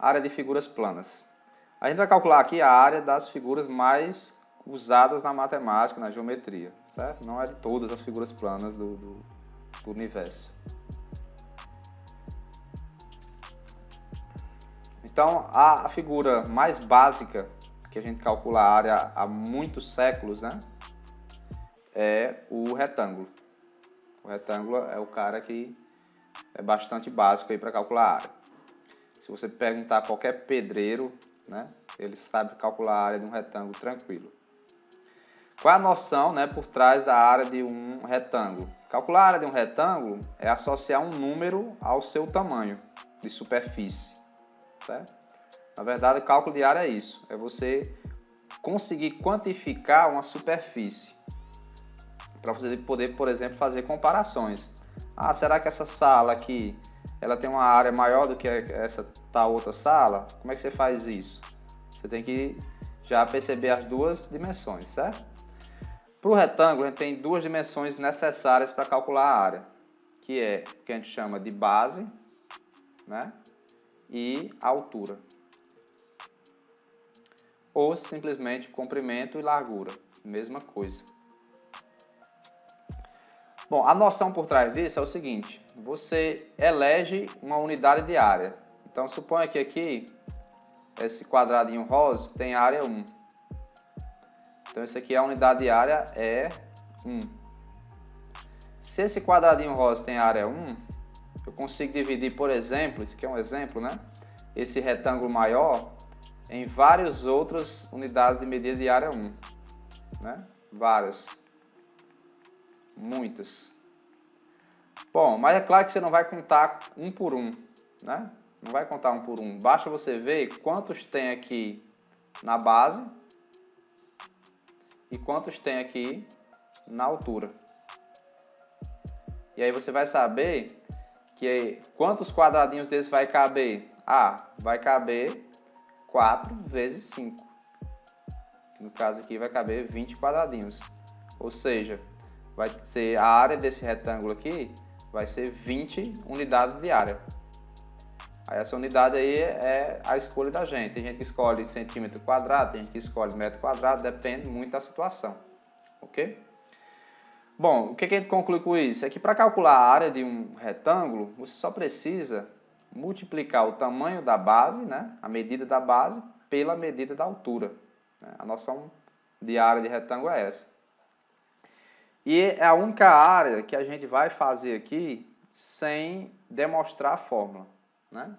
área de figuras planas. A gente vai calcular aqui a área das figuras mais usadas na matemática, na geometria, certo? Não é de todas as figuras planas do universo. Então, a figura mais básica, que a gente calcula a área há muitos séculos, né, é o retângulo. O retângulo é o cara que é bastante básico aí para calcular a área. Se você perguntar a qualquer pedreiro, né, ele sabe calcular a área de um retângulo tranquilo. Qual é a noção, né, por trás da área de um retângulo? Calcular a área de um retângulo é associar um número ao seu tamanho de superfície, certo? Na verdade, o cálculo de área é isso, é você conseguir quantificar uma superfície para você poder, por exemplo, fazer comparações. Ah, será que essa sala aqui ela tem uma área maior do que essa tal outra sala? Como é que você faz isso? Você tem que já perceber as duas dimensões, certo? Para o retângulo, a gente tem duas dimensões necessárias para calcular a área, que é o que a gente chama de base, né, e altura. Ou simplesmente comprimento e largura, mesma coisa. Bom, a noção por trás disso é o seguinte: você elege uma unidade de área. Então, suponha que aqui, esse quadradinho rosa tem área 1. Então, isso aqui, a unidade de área é 1. Se esse quadradinho rosa tem área 1, eu consigo dividir, por exemplo, isso aqui é um exemplo, né? Esse retângulo maior em várias outras unidades de medida de área 1. Né? Várias. Muitas. Bom, mas é claro que você não vai contar um por um, né? Não vai contar um por um. Basta você ver quantos tem aqui na base e quantos tem aqui na altura. E aí você vai saber que quantos quadradinhos desse vai caber? Ah, vai caber 4 vezes 5. No caso aqui vai caber 20 quadradinhos. Ou seja, vai ser a área desse retângulo aqui vai ser 20 unidades de área. Aí essa unidade aí é a escolha da gente. Tem gente que escolhe centímetro quadrado, tem gente que escolhe metro quadrado, depende muito da situação. Ok? Bom, o que a gente conclui com isso? É que para calcular a área de um retângulo, você só precisa multiplicar o tamanho da base, né, a medida da base, pela medida da altura. A noção de área de retângulo é essa. E é a única área que a gente vai fazer aqui sem demonstrar a fórmula, né?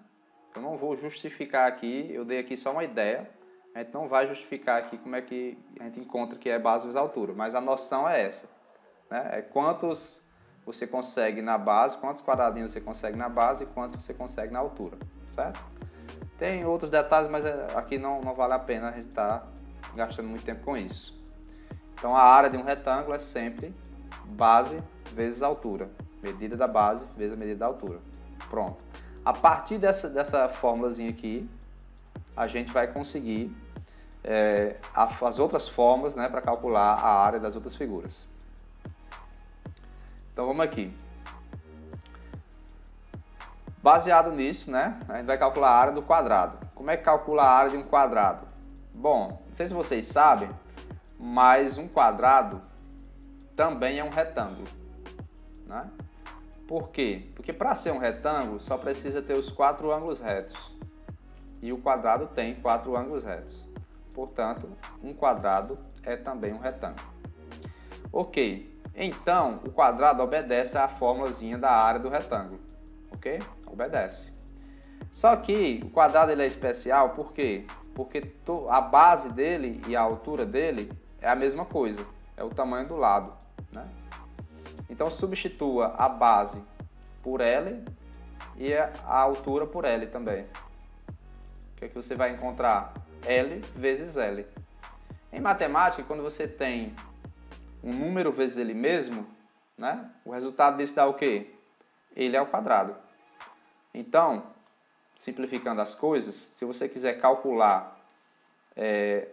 Eu não vou justificar aqui, eu dei aqui só uma ideia, a gente não vai justificar aqui como é que a gente encontra que é base vezes altura, mas a noção é essa, né? É quantos você consegue na base, quantos quadradinhos você consegue na base e quantos você consegue na altura, certo? Tem outros detalhes, mas aqui não vale a pena a gente estar gastando muito tempo com isso. Então, a área de um retângulo é sempre base vezes altura. Medida da base vezes a medida da altura. Pronto. A partir dessa fórmulazinha aqui, a gente vai conseguir as outras fórmulas, né, para calcular a área das outras figuras. Então, vamos aqui. Baseado nisso, né, a gente vai calcular a área do quadrado. Como é que calcula a área de um quadrado? Bom, não sei se vocês sabem, mas um quadrado também é um retângulo, né? Por quê? Porque para ser um retângulo só precisa ter os 4 ângulos retos. E o quadrado tem 4 ângulos retos. Portanto, um quadrado é também um retângulo. Ok, então o quadrado obedece à formulazinha da área do retângulo. Ok? Obedece. Só que o quadrado ele é especial por quê? Porque a base dele e a altura dele é a mesma coisa, é o tamanho do lado, né? Então substitua a base por L e a altura por L também. O que é que você vai encontrar? L vezes L. Em matemática, quando você tem um número vezes ele mesmo, né? O resultado disso dá o quê? Ele ao quadrado. Então, simplificando as coisas, se você quiser calcular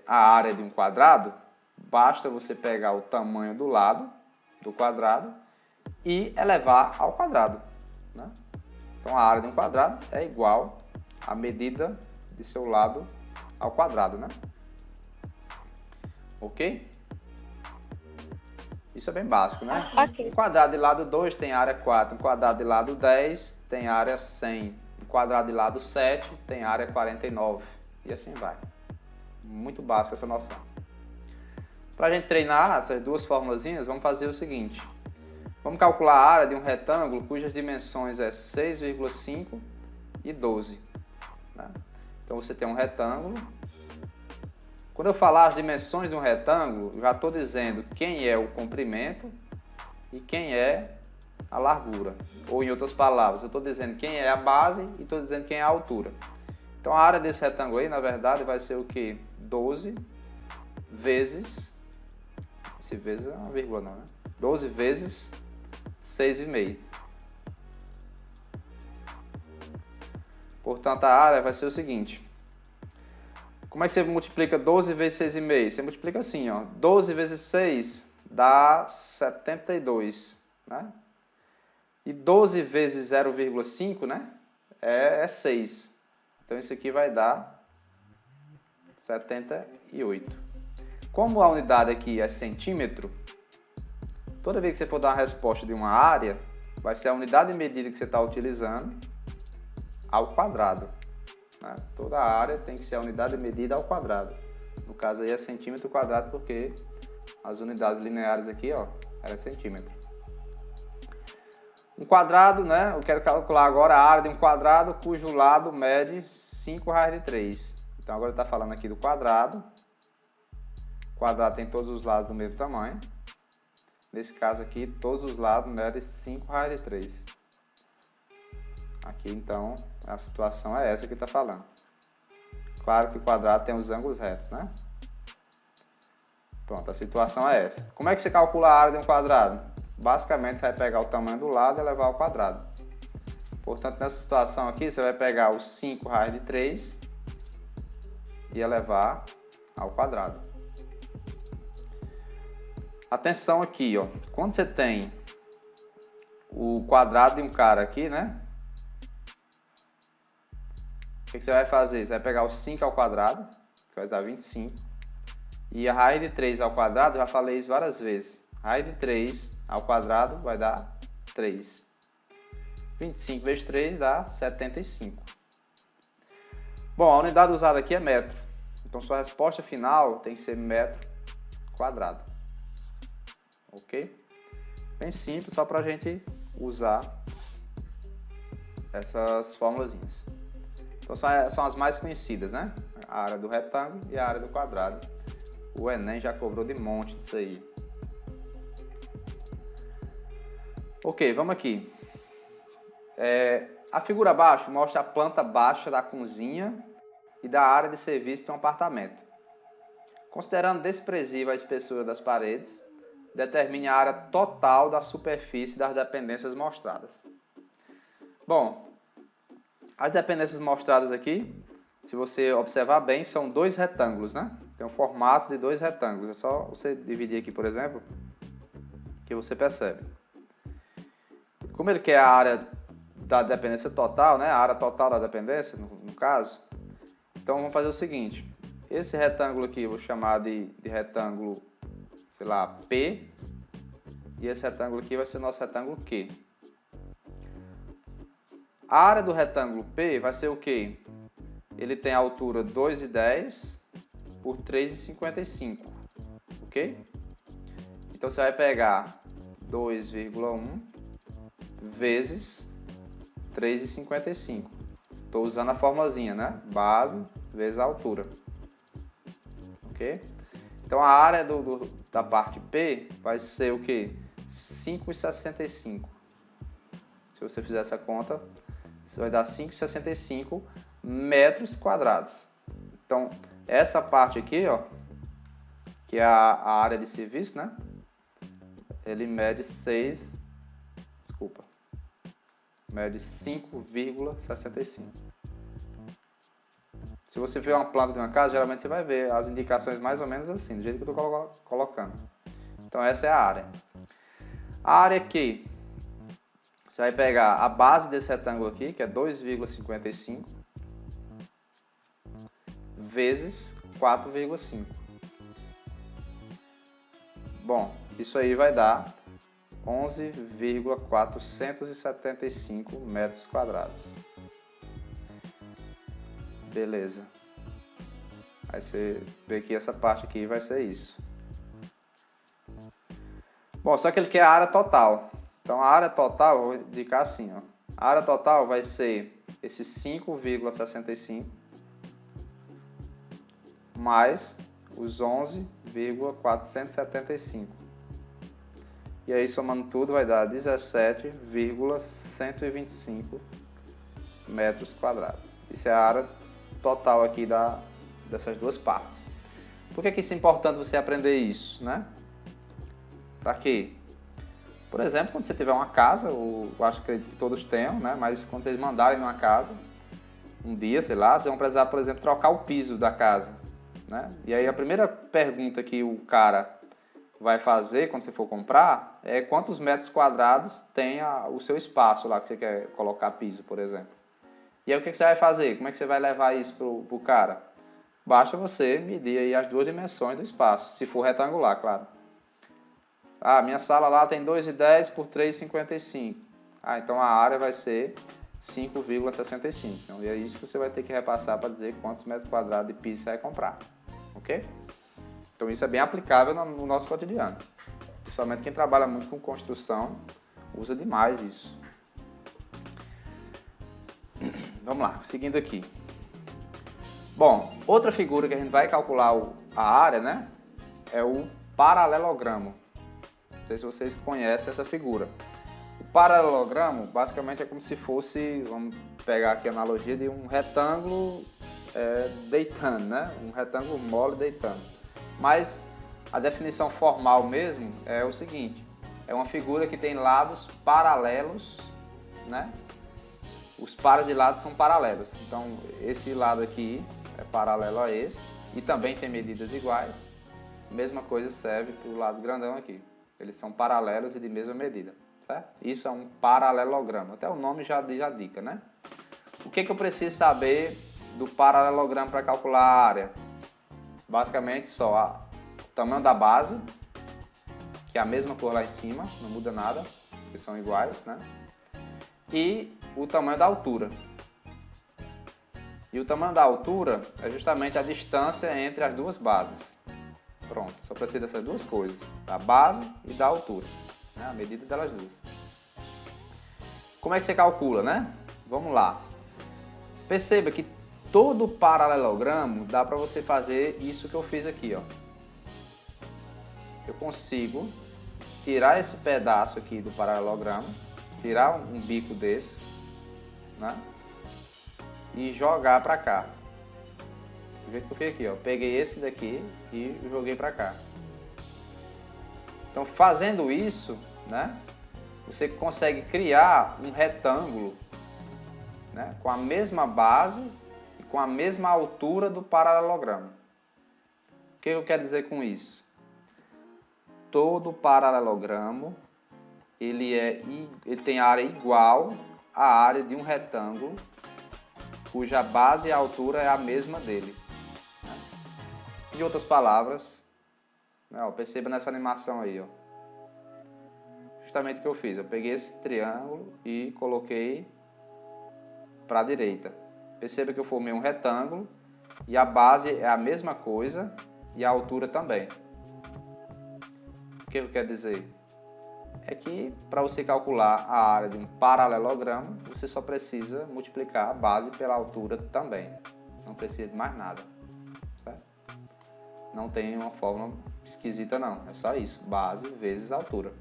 a área de um quadrado, basta você pegar o tamanho do lado do quadrado e elevar ao quadrado, né? Então, a área de um quadrado é igual à medida de seu lado ao quadrado, né? Ok? Isso é bem básico, né? Ok. Um quadrado de lado 2 tem área 4, um quadrado de lado 10 tem área 100, um quadrado de lado 7 tem área 49 e assim vai. Muito básico essa noção. Para a gente treinar essas duas formulazinhas, vamos fazer o seguinte. Vamos calcular a área de um retângulo cujas dimensões é 6,5 e 12. Né? Então você tem um retângulo. Quando eu falar as dimensões de um retângulo, já estou dizendo quem é o comprimento e quem é a largura. Ou em outras palavras, eu estou dizendo quem é a base e estou dizendo quem é a altura. Então a área desse retângulo aí, na verdade, vai ser o quê? 12 vezes... Esse vezes é uma vírgula não, né? 12 vezes 6,5. Portanto, a área vai ser o seguinte. Como é que você multiplica 12 vezes 6,5? Você multiplica assim, ó. 12 vezes 6 dá 72, né? E 12 vezes 0,5, né? É 6. Então, isso aqui vai dar 78. Como a unidade aqui é centímetro, toda vez que você for dar uma resposta de uma área, vai ser a unidade de medida que você está utilizando ao quadrado. Né? Toda a área tem que ser a unidade de medida ao quadrado. No caso aí é centímetro quadrado, porque as unidades lineares aqui, ó, é centímetro. Um quadrado, né? Eu quero calcular agora a área de um quadrado cujo lado mede 5 raiz de 3. Então agora está falando aqui do quadrado. O quadrado tem todos os lados do mesmo tamanho. Nesse caso aqui, todos os lados medem 5 raiz de 3. Aqui então a situação é essa que está falando. Claro que o quadrado tem os ângulos retos, né? Pronto, a situação é essa. Como é que você calcula a área de um quadrado? Basicamente, você vai pegar o tamanho do lado e elevar ao quadrado. Portanto, nessa situação aqui, você vai pegar os 5 raiz de 3 e elevar ao quadrado. Atenção aqui, ó. Quando você tem o quadrado de um cara aqui, né? O que você vai fazer? Você vai pegar o 5 ao quadrado, que vai dar 25. E a raiz de 3 ao quadrado, já falei isso várias vezes. Raiz de 3 ao quadrado vai dar 3. 25 vezes 3 dá 75. Bom, a unidade usada aqui é metro. Então, sua resposta final tem que ser metro quadrado. Ok? Bem simples, só para a gente usar essas formulazinhas. Então, são as mais conhecidas, né? A área do retângulo e a área do quadrado. O Enem já cobrou de monte disso aí. Ok, vamos aqui. A figura abaixo mostra a planta baixa da cozinha e da área de serviço de um apartamento. Considerando desprezível a espessura das paredes, determine a área total da superfície das dependências mostradas. Bom, as dependências mostradas aqui, se você observar bem, são dois retângulos, né? Tem um formato de dois retângulos. É só você dividir aqui, por exemplo, que você percebe. Como ele quer a área da dependência total, né? A área total da dependência, no caso. Então, vamos fazer o seguinte. Esse retângulo aqui, eu vou chamar de retângulo, sei lá, P. E esse retângulo aqui vai ser nosso retângulo Q. A área do retângulo P vai ser o quê? Ele tem a altura 2,10 por 3,55. Ok? Então, você vai pegar 2,1 vezes 3,55. Estou usando a formulazinha, né? Base vezes a altura. Ok? Então, a área da parte P vai ser o quê? 5,65. Se você fizer essa conta, você vai dar 5,65 metros quadrados. Então, essa parte aqui, ó, que é a área de serviço, né? Ele mede 5,65. Se você ver uma planta de uma casa, geralmente você vai ver as indicações mais ou menos assim, do jeito que eu estou colocando. Então, essa é a área. A área aqui, você vai pegar a base desse retângulo aqui, que é 2,55. vezes 4,5. Bom, isso aí vai dar 11,475 metros quadrados. Beleza. Aí você vê que essa parte aqui vai ser isso. Bom, só que ele quer a área total. Então a área total, eu vou indicar assim, ó. A área total vai ser esse 5,65 mais os 11,475. E aí somando tudo vai dar 17,125 metros quadrados. Isso é a área total aqui dessas duas partes. Por que isso é importante você aprender isso, né? Para quê? Por exemplo, quando você tiver uma casa, eu acho que todos tenham, né? Mas quando vocês mandarem uma casa, um dia, sei lá, vocês vão precisar, por exemplo, trocar o piso da casa, né? E aí a primeira pergunta que o cara vai fazer quando você for comprar é quantos metros quadrados tem o seu espaço lá que você quer colocar piso, por exemplo. E aí o que você vai fazer? Como é que você vai levar isso pro cara? Basta você medir aí as duas dimensões do espaço, se for retangular, claro. Ah, minha sala lá tem 2,10 por 3,55. Ah, então a área vai ser 5,65. Então é isso que você vai ter que repassar para dizer quantos metros quadrados de piso você vai comprar. Ok? Então isso é bem aplicável no nosso cotidiano. Principalmente quem trabalha muito com construção, usa demais isso. Vamos lá, seguindo aqui. Bom, outra figura que a gente vai calcular a área, né? É o paralelogramo. Não sei se vocês conhecem essa figura. O paralelogramo basicamente é como se fosse, vamos pegar aqui a analogia de um retângulo deitando, né? Um retângulo mole deitando. Mas a definição formal mesmo é o seguinte: é uma figura que tem lados paralelos, né? Os pares de lados são paralelos. Então esse lado aqui é paralelo a esse e também tem medidas iguais. A mesma coisa serve para o lado grandão aqui. Eles são paralelos e de mesma medida, certo? Isso é um paralelogramo. Até o nome já diz a dica, né? O que eu preciso saber do paralelogramo para calcular a área? Basicamente só o tamanho da base, que é a mesma cor lá em cima, não muda nada, porque são iguais, né? E o tamanho da altura. E o tamanho da altura é justamente a distância entre as duas bases. Pronto, só precisa dessas duas coisas, da base e da altura, né? A medida delas duas. Como é que você calcula, né? Vamos lá. Perceba que todo paralelogramo dá para você fazer isso que eu fiz aqui, ó. Eu consigo tirar esse pedaço aqui do paralelogramo, tirar um bico desse, né? E jogar para cá. Do jeito que eu fiz aqui, ó. Peguei esse daqui e joguei para cá. Então, fazendo isso, né? Você consegue criar um retângulo, né? Com a mesma base e com a mesma altura do paralelogramo. O que eu quero dizer com isso? Todo paralelogramo ele tem área igual à área de um retângulo cuja base e altura é a mesma dele. Em outras palavras, né, ó, perceba nessa animação aí, ó, justamente o que eu fiz. Eu peguei esse triângulo e coloquei para a direita. Perceba que eu formei um retângulo e a base é a mesma coisa e a altura também. O que eu quero dizer? É que para você calcular a área de um paralelogramo, você só precisa multiplicar a base pela altura também. Não precisa de mais nada. Certo? Não tem uma fórmula esquisita não, é só isso. Base vezes altura.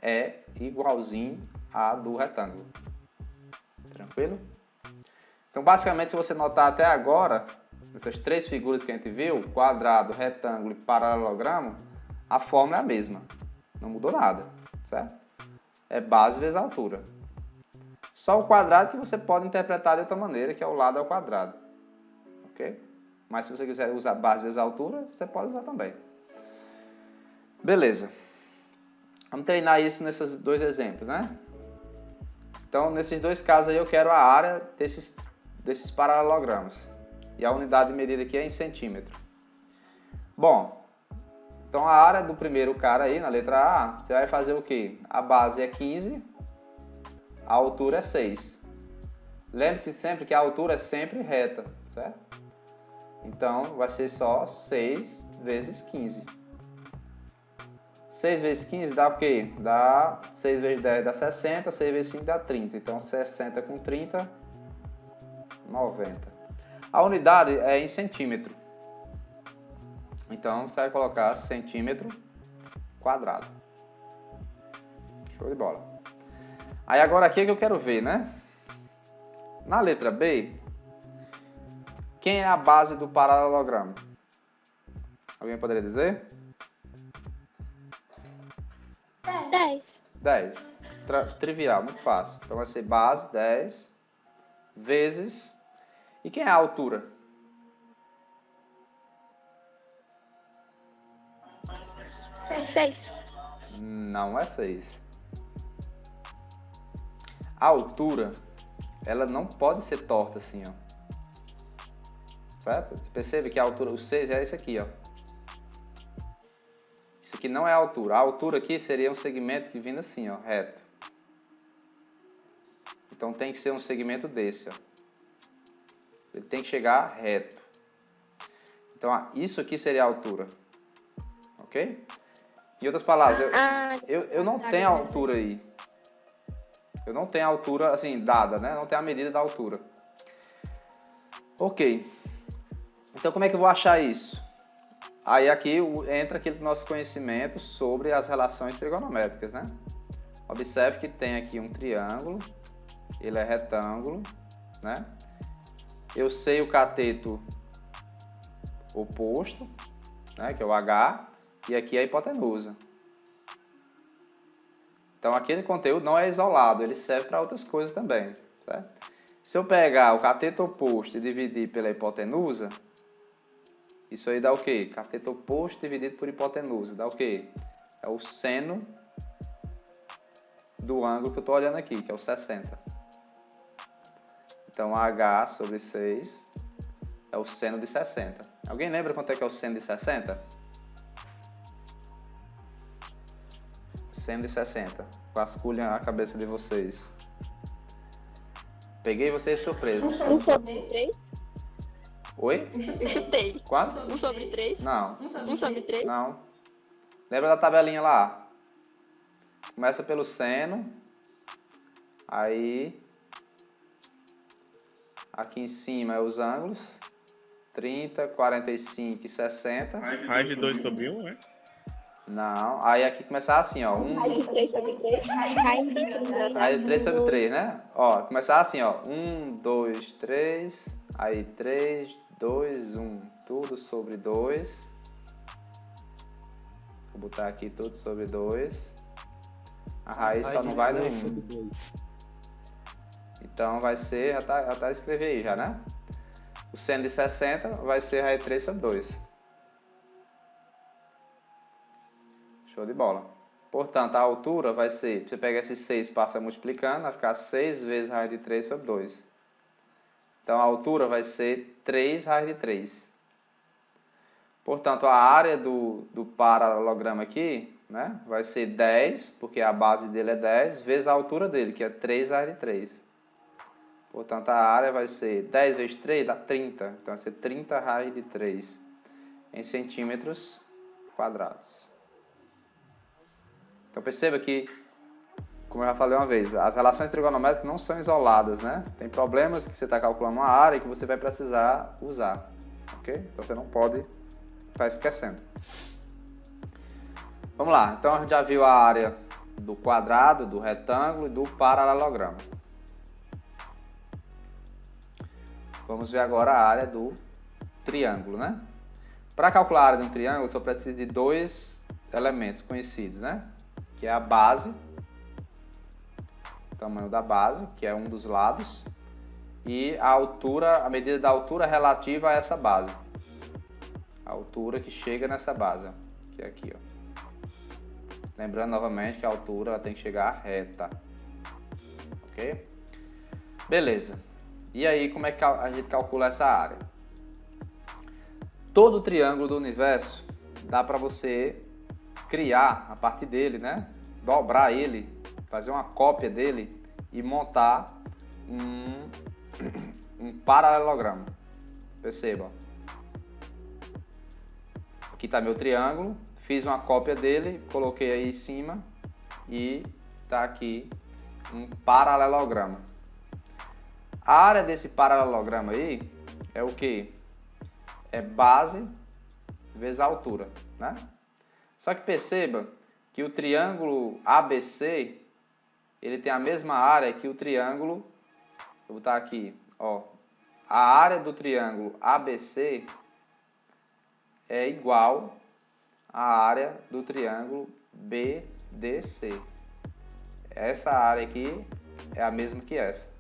É igualzinho a do retângulo. Tranquilo? Então basicamente, se você notar até agora, essas três figuras que a gente viu, quadrado, retângulo e paralelogramo, a fórmula é a mesma. Não mudou nada. Certo? É base vezes altura. Só o quadrado que você pode interpretar de outra maneira, que é o lado ao quadrado. Ok? Mas se você quiser usar base vezes altura, você pode usar também. Beleza. Vamos treinar isso nesses dois exemplos, né? Então, nesses dois casos aí, eu quero a área desses paralelogramos. E a unidade de medida aqui é em centímetro. Bom, então a área do primeiro cara aí, na letra A, você vai fazer o quê? A base é 15, a altura é 6. Lembre-se sempre que a altura é sempre reta, certo? Então, vai ser só 6 vezes 15. 6 vezes 15 dá o quê? Dá 6 vezes 10 dá 60, 6 vezes 5 dá 30. Então, 60 com 30, 90. A unidade é em centímetro. Então, você vai colocar centímetro quadrado. Show de bola. Aí, agora aqui é que eu quero ver, né? Na letra B, quem é a base do paralelogramo? Alguém poderia dizer? 10. 10. Trivial, muito fácil. Então vai ser base 10 vezes... E quem é a altura? 6. Não é 6. A altura, ela não pode ser torta assim, ó. Certo? Você percebe que a altura, o 6 é esse aqui, ó. Isso aqui não é a altura. A altura aqui seria um segmento que vindo assim, ó, reto. Então tem que ser um segmento desse, ó. Ele tem que chegar reto. Então, isso aqui seria a altura. Ok? Em outras palavras, eu não tenho a altura aí. Eu não tenho a altura, assim, dada, né? Não tenho a medida da altura. Ok. Então, como é que eu vou achar isso? Aí aqui entra aquele nosso conhecimento sobre as relações trigonométricas, né? Observe que tem aqui um triângulo, ele é retângulo, né? Eu sei o cateto oposto, né? Que é o H, e aqui é a hipotenusa. Então, aquele conteúdo não é isolado, ele serve para outras coisas também, certo? Se eu pegar o cateto oposto e dividir pela hipotenusa, isso aí dá o quê? Cateto oposto dividido por hipotenusa, dá o quê? É o seno do ângulo que eu estou olhando aqui, que é o 60. Então, H sobre 6 é o seno de 60. Alguém lembra quanto é que é o seno de 60? Seno de 60. Vasculhem a cabeça de vocês. Peguei vocês de surpresa. 1 sobre 3? Oi? Eu chutei. Quanto? 1 sobre 3? Não. 1 sobre 3? Não. Lembra da tabelinha lá? Começa pelo seno. Aí... Aqui em cima é os ângulos. 30, 45 e 60. Raiz de 2 sobre 1, né? Não. Aí aqui começar assim, ó. Raiz de 3 sobre 3? Raiz de 3. Aí 3 sobre 3, né? Ó, começar assim, ó. 1, 2, 3. Aí 3, 2, 1. Tudo sobre 2. Vou botar aqui tudo sobre 2. A raiz só não vai no 1. Então vai ser, já tá escrever aí já, né? O seno de 60 vai ser raiz de 3 sobre 2. Show de bola. Portanto, a altura vai ser, você pega esse 6 e passa multiplicando, vai ficar 6 vezes raiz de 3 sobre 2. Então, a altura vai ser 3 raiz de 3. Portanto, a área do paralelogramo aqui, né, vai ser 10, porque a base dele é 10, vezes a altura dele, que é 3 raiz de 3. Portanto, a área vai ser 10 vezes 3 dá 30. Então, vai ser 30 raiz de 3 em centímetros quadrados. Então, perceba que, como eu já falei uma vez, as relações trigonométricas não são isoladas, né? Tem problemas que você está calculando uma área que você vai precisar usar, ok? Então, você não pode estar esquecendo. Vamos lá. Então, a gente já viu a área do quadrado, do retângulo e do paralelogramo. Vamos ver agora a área do triângulo, né? Para calcular a área de um triângulo, eu só preciso de dois elementos conhecidos, né? Que é a base, o tamanho da base, que é um dos lados, e a altura, a medida da altura relativa a essa base. A altura que chega nessa base, ó, que é aqui, ó. Lembrando novamente que a altura ela tem que chegar reta. Ok? Beleza. E aí, como é que a gente calcula essa área? todo triângulo do universo dá para você criar a partir dele, né? Dobrar ele, fazer uma cópia dele e montar um paralelogramo. Perceba. Aqui está meu triângulo, fiz uma cópia dele, coloquei aí em cima e está aqui um paralelogramo. A área desse paralelogramo aí é o que? É base vezes a altura, né? Só que perceba que o triângulo ABC, ele tem a mesma área que o triângulo, vou botar aqui, ó, a área do triângulo ABC é igual à área do triângulo BDC. Essa área aqui é a mesma que essa.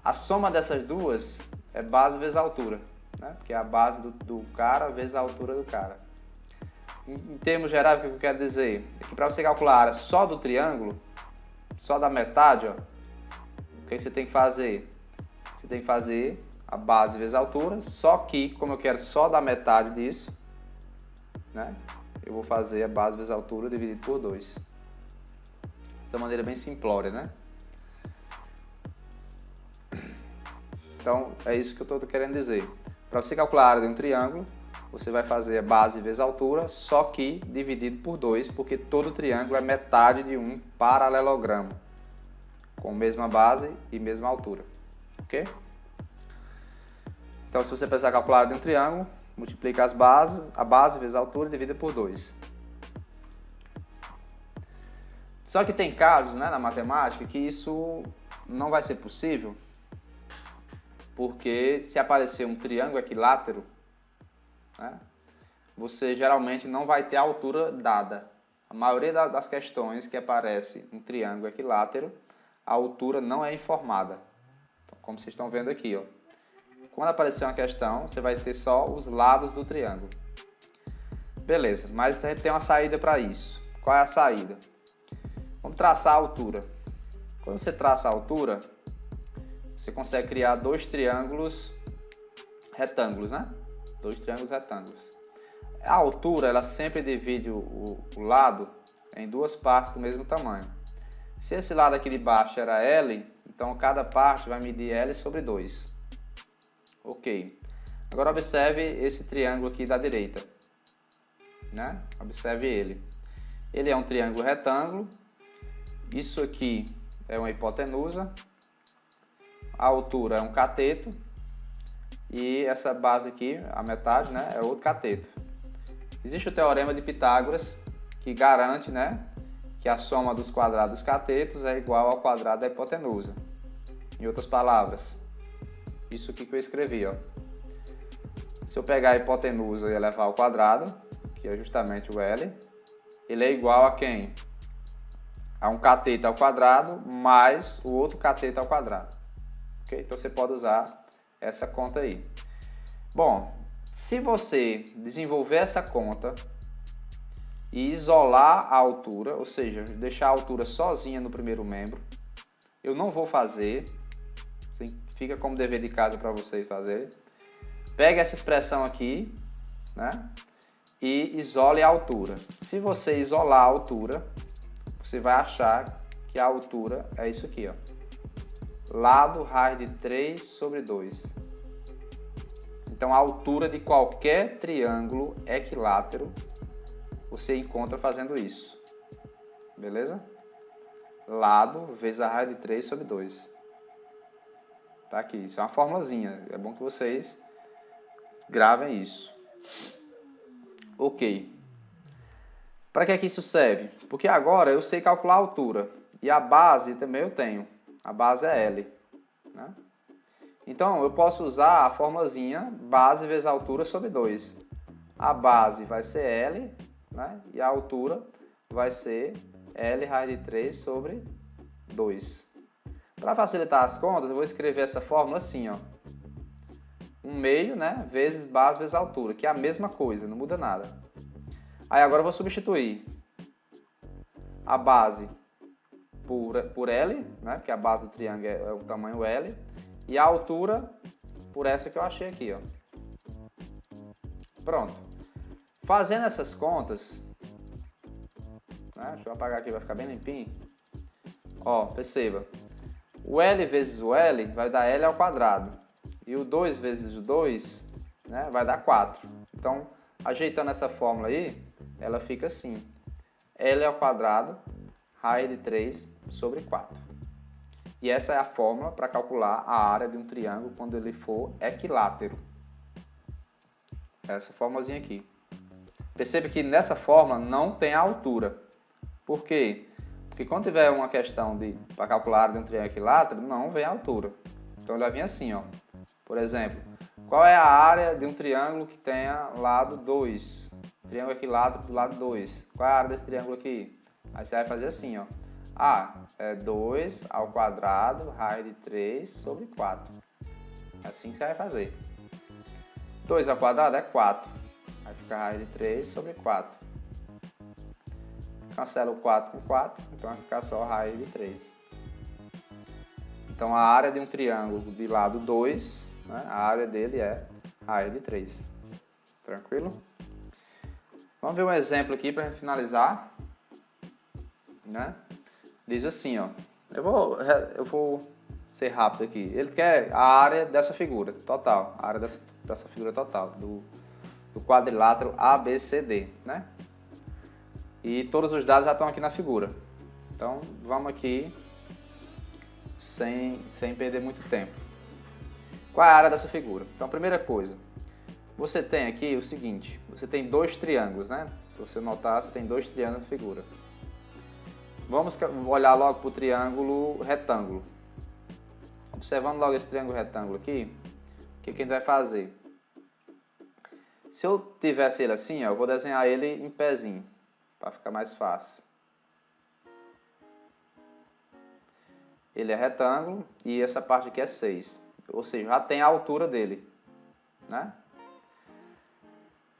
A soma dessas duas é base vezes a altura, né? Porque é a base do cara vezes a altura do cara. Em termos gerais, o que eu quero dizer? É que para você calcular a área só do triângulo, só da metade, ó, o que você tem que fazer? Você tem que fazer a base vezes a altura, só que, como eu quero só da metade disso, né? Eu vou fazer a base vezes a altura dividido por 2. De maneira bem simplória, né? Então, é isso que eu estou querendo dizer. Para você calcular a área de um triângulo, você vai fazer a base vezes a altura, só que dividido por 2, porque todo triângulo é metade de um paralelogramo, com mesma base e mesma altura. Ok? Então, se você precisar calcular a área de um triângulo, multiplica a base vezes a altura e divide por 2. Só que tem casos, né, na matemática que isso não vai ser possível, porque se aparecer um triângulo equilátero, né, você geralmente não vai ter a altura dada. A maioria das questões que aparece um triângulo equilátero, a altura não é informada. Então, como vocês estão vendo aqui, ó. Quando aparecer uma questão, você vai ter só os lados do triângulo. Beleza, mas a gente tem uma saída para isso. Qual é a saída? Vamos traçar a altura. Quando você traça a altura, você consegue criar dois triângulos retângulos, né? Dois triângulos retângulos. A altura, ela sempre divide o lado em duas partes do mesmo tamanho. Se esse lado aqui de baixo era L, então cada parte vai medir L sobre 2. Ok. Agora observe esse triângulo aqui da direita, né? Observe ele. Ele é um triângulo retângulo. Isso aqui é uma hipotenusa. A altura é um cateto. E essa base aqui, a metade, né, é outro cateto. Existe o teorema de Pitágoras, que garante, né, que a soma dos quadrados dos catetos é igual ao quadrado da hipotenusa. Em outras palavras, isso aqui que eu escrevi, ó. Se eu pegar a hipotenusa e elevar ao quadrado, que é justamente o L, ele é igual a quem? A um cateto ao quadrado mais o outro cateto ao quadrado. Okay? Então você pode usar essa conta aí. Bom, se você desenvolver essa conta e isolar a altura, ou seja, deixar a altura sozinha no primeiro membro, eu não vou fazer, fica como dever de casa para vocês fazerem. Pega essa expressão aqui, né, e isole a altura. Se você isolar a altura, você vai achar que a altura é isso aqui, ó. Lado raiz de 3 sobre 2. Então, a altura de qualquer triângulo equilátero você encontra fazendo isso. Beleza? Lado vezes a raiz de 3 sobre 2. Tá aqui. Isso é uma formulazinha. É bom que vocês gravem isso. Ok. Para que é que isso serve? Porque agora eu sei calcular a altura. E a base também eu tenho. A base é L, né? Então, eu posso usar a formulazinha base vezes a altura sobre 2. A base vai ser L, né? E a altura vai ser L raiz de 3 sobre 2. Para facilitar as contas, eu vou escrever essa fórmula assim, ó. 1/2, né? Vezes base vezes altura, que é a mesma coisa, não muda nada. Aí agora eu vou substituir a base por L, né? Porque a base do triângulo é o tamanho L, e a altura por essa que eu achei aqui, ó. Pronto. Fazendo essas contas, né? Deixa eu apagar aqui, vai ficar bem limpinho. Ó, perceba. O L vezes o L vai dar L ao quadrado. E o 2 vezes o 2, né, vai dar 4. Então, ajeitando essa fórmula aí, ela fica assim. L ao quadrado, raiz de 3 sobre 4. E essa é a fórmula para calcular a área de um triângulo quando ele for equilátero. Essa formulazinha aqui. Percebe que nessa fórmula não tem a altura. Por quê? Porque quando tiver uma questão para calcular a área de um triângulo equilátero, não vem a altura. Então ele vai vir assim, ó. Por exemplo, qual é a área de um triângulo que tenha lado 2? Triângulo equilátero do lado 2. Qual é a área desse triângulo aqui? Aí você vai fazer assim, ó. É 2 ao quadrado, raiz de 3 sobre 4. É assim que você vai fazer. 2 ao quadrado é 4. Vai ficar raiz de 3 sobre 4. Cancela o 4 com 4, então vai ficar só raiz de 3. Então a área de um triângulo de lado 2, né, a área dele é raiz de 3. Tranquilo? Vamos ver um exemplo aqui para finalizar. Né? Diz assim, ó. Eu vou ser rápido aqui. Ele quer a área dessa figura total, a área dessa figura total do quadrilátero ABCD, né? E todos os dados já estão aqui na figura. Então, vamos aqui sem perder muito tempo. Qual é a área dessa figura? Então, primeira coisa, você tem aqui o seguinte, você tem dois triângulos, né? Se você notar, você tem dois triângulos na figura. Vamos olhar logo para o triângulo retângulo. Observando logo esse triângulo retângulo aqui, o que a gente vai fazer? Se eu tivesse ele assim, ó, eu vou desenhar ele em pezinho, para ficar mais fácil. Ele é retângulo e essa parte aqui é 6. Ou seja, já tem a altura dele, né?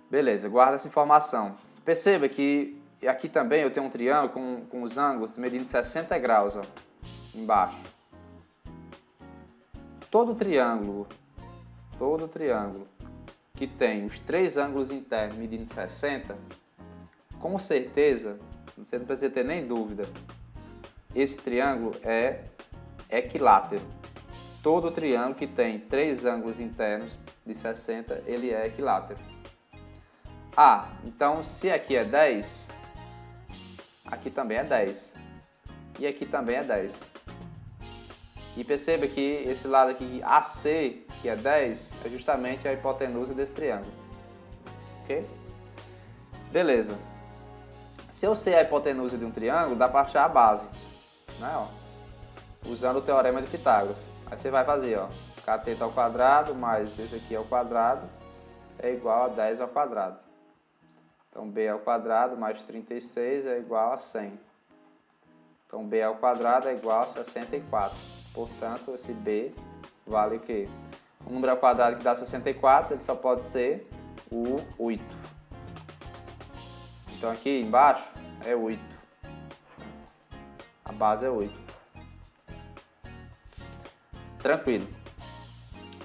Beleza, guarda essa informação. Perceba que aqui também eu tenho um triângulo com os ângulos medindo 60 graus, ó, embaixo. Todo triângulo que tem os três ângulos internos medindo 60, com certeza, você não precisa ter nem dúvida, esse triângulo é equilátero. Todo triângulo que tem três ângulos internos de 60, ele é equilátero. Então se aqui é 10, aqui também é 10. E aqui também é 10. E perceba que esse lado aqui, AC, que é 10, é justamente a hipotenusa desse triângulo. Ok? Beleza. Se eu sei a hipotenusa de um triângulo, dá para achar a base. Né, ó? Usando o teorema de Pitágoras. Aí você vai fazer, ó, cateto ao quadrado mais esse aqui ao quadrado é igual a 10 ao quadrado. Então, b ao quadrado mais 36 é igual a 100. Então, b ao quadrado é igual a 64. Portanto, esse b vale o quê? O número ao quadrado que dá 64, ele só pode ser o 8. Então, aqui embaixo é 8. A base é 8. Tranquilo.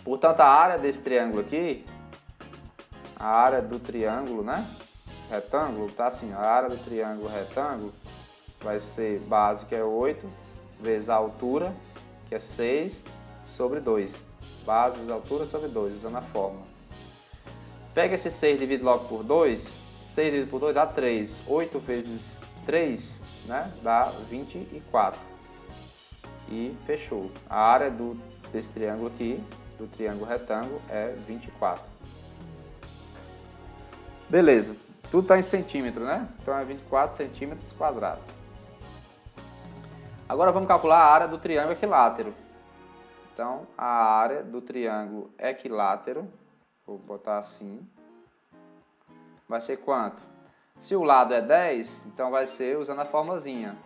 Portanto, a área desse triângulo aqui, a área do triângulo, né? Retângulo, tá assim, a área do triângulo retângulo vai ser base, que é 8, vezes a altura, que é 6, sobre 2. Base vezes altura sobre 2, usando a fórmula. Pega esse 6 e divide logo por 2. 6 dividido por 2 dá 3. 8 vezes 3, né, dá 24. E fechou. A área desse triângulo aqui, do triângulo retângulo, é 24. Beleza. Tudo está em centímetro, né? Então é 24 centímetros quadrados. Agora vamos calcular a área do triângulo equilátero. Então, a área do triângulo equilátero, vou botar assim, vai ser quanto? Se o lado é 10, então vai ser usando a formulazinha.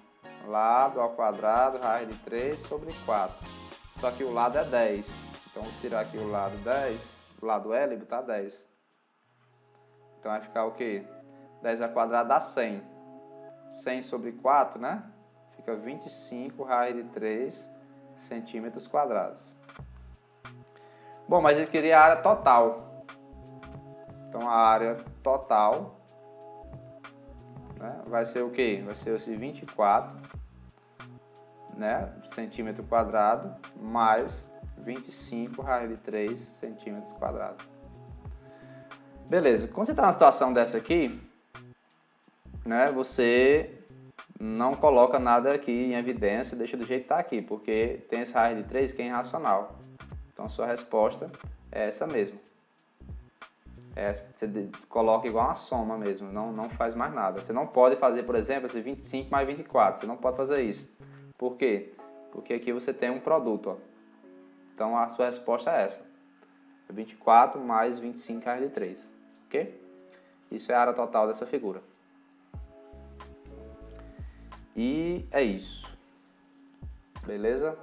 Lado ao quadrado, raiz de 3 sobre 4. Só que o lado é 10. Então, vou tirar aqui o lado 10, o lado L e botar 10. Então, vai ficar o quê? 10 ao quadrado dá 100. 100 sobre 4, né? Fica 25 raiz de 3 centímetros quadrados. Bom, mas ele queria a área total. Então, a área total, né, vai ser o quê? Vai ser esse 24, né, centímetro quadrado, mais 25 raiz de 3 centímetros quadrados. Beleza, quando você está numa situação dessa aqui, né, você não coloca nada aqui em evidência, deixa do jeito que está aqui, porque tem esse raiz de 3 que é irracional. Então, sua resposta é essa mesmo. Você coloca igual uma soma mesmo, não faz mais nada. Você não pode fazer, por exemplo, esse 25 mais 24, você não pode fazer isso. Por quê? Porque aqui você tem um produto, ó. Então, a sua resposta é essa. 24 mais 25 raiz de 3, ok? Isso é a área total dessa figura. E é isso. Beleza?